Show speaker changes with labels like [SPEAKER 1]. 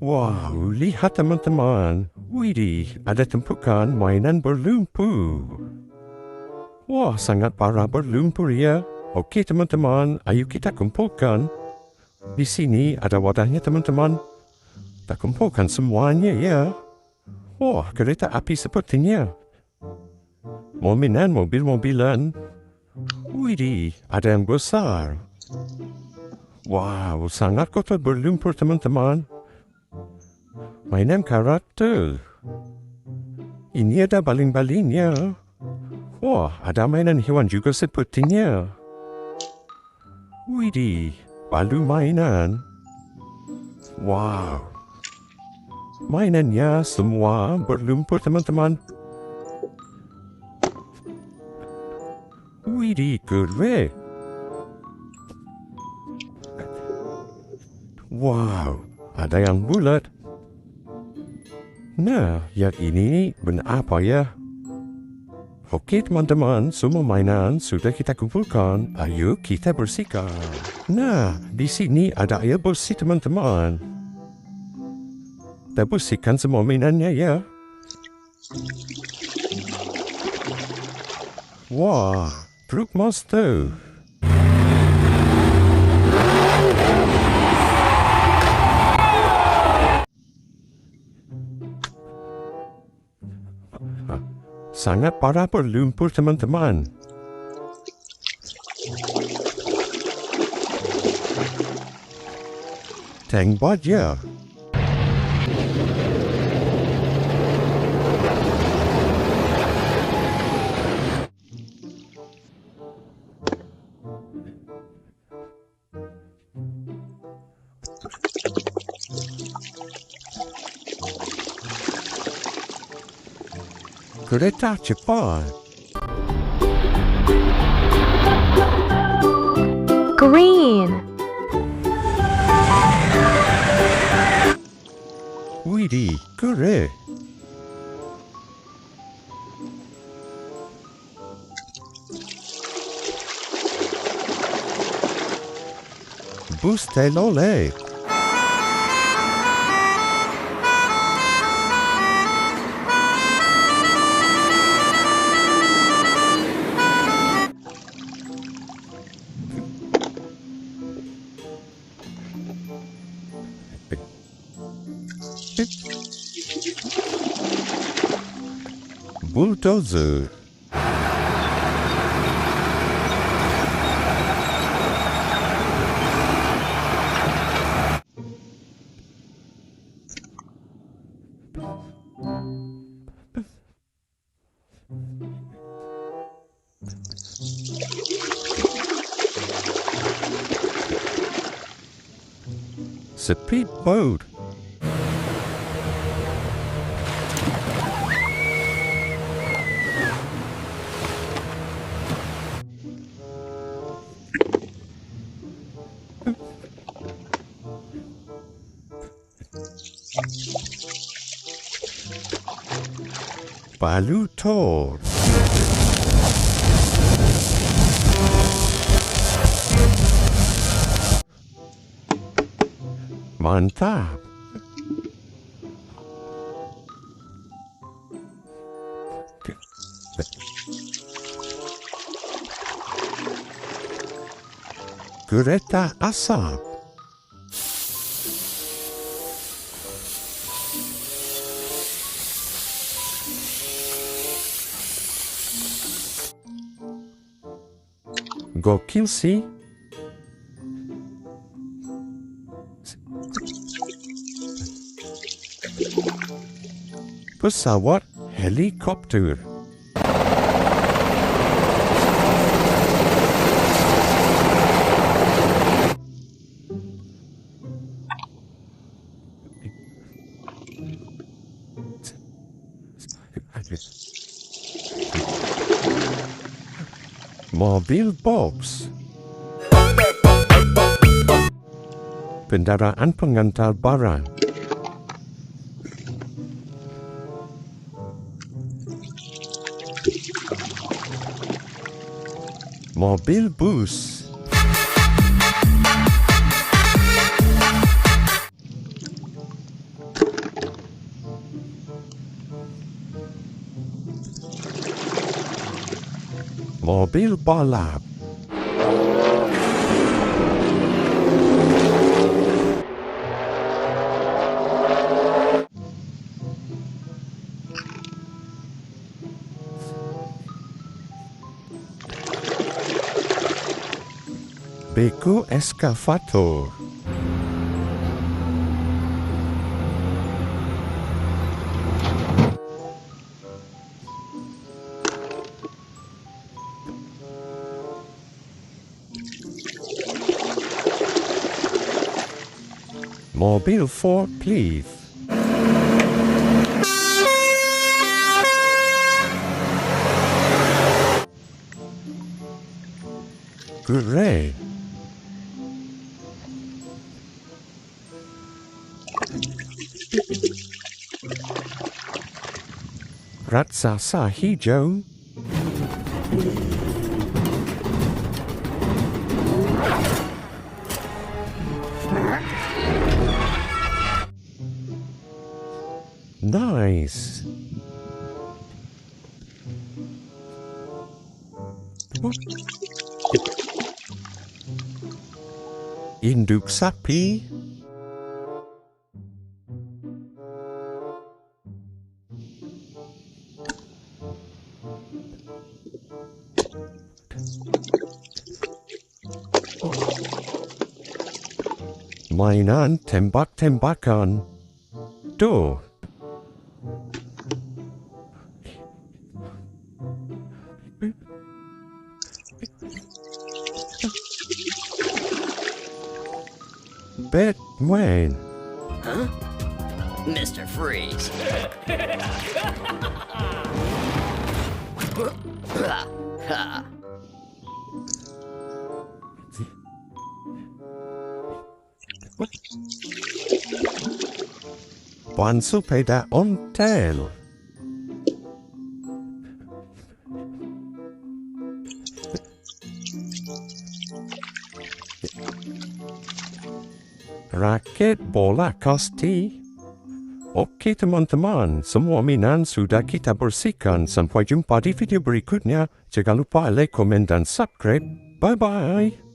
[SPEAKER 1] Wow, lihat teman-teman. Widih, ada tumpukan mainan berlumpur. Wah, sangat parah berlumpur ya. Okey teman-teman, ayo kita kumpulkan. Di sini ada wadahnya teman-teman. Kita kumpulkan semuanya ya. Wah, kereta api sepertinya. Mainan mobil-mobilan. Widih, ada yang besar. Wow, sangat kotor berlumpur teman-teman. Mainan karakter. Ini ada baling-balingnya. Wah, ada mainan hewan juga sepertinya. Widih, balu mainan. Wow. Mainannya semua berlumpur teman-teman. Widih, keren. Wow, ada yang bulat. Nah, yang ini benar apa ya? Okey teman-teman, semua mainan sudah kita kumpulkan. Ayo kita bersihkan. Nah, di sini ada air bersih teman-teman. Kita bersihkan semua mainannya ya. Wah, truk monster. Sangat parah berlumpur teman-teman. Tank baja. Kereta cepat.
[SPEAKER 2] Green.
[SPEAKER 1] Widih, keren. Bus Telolet. Bulldozer. Speedboat. Balu tol. Mantap. Kereta asap. Gokil sih. Pesawat helikopter. Mobil box. Kendaraan pengantar barang. Mobil bus. mobil balap. Beku Excavator. Mobil forklift. Kereta. Raksasa hijau. Nice. Induk sapi. Mainan tembak-tembakan. Tuh. Batman.
[SPEAKER 3] Huh? Mr. Freeze.
[SPEAKER 1] Ban sepeda ontel. Raket bola kasti. Oke teman-teman, semua mainan sudah kita bersihkan. Sampai jumpa di video berikutnya. Jangan lupa like, komen, dan subscribe. Bye-bye.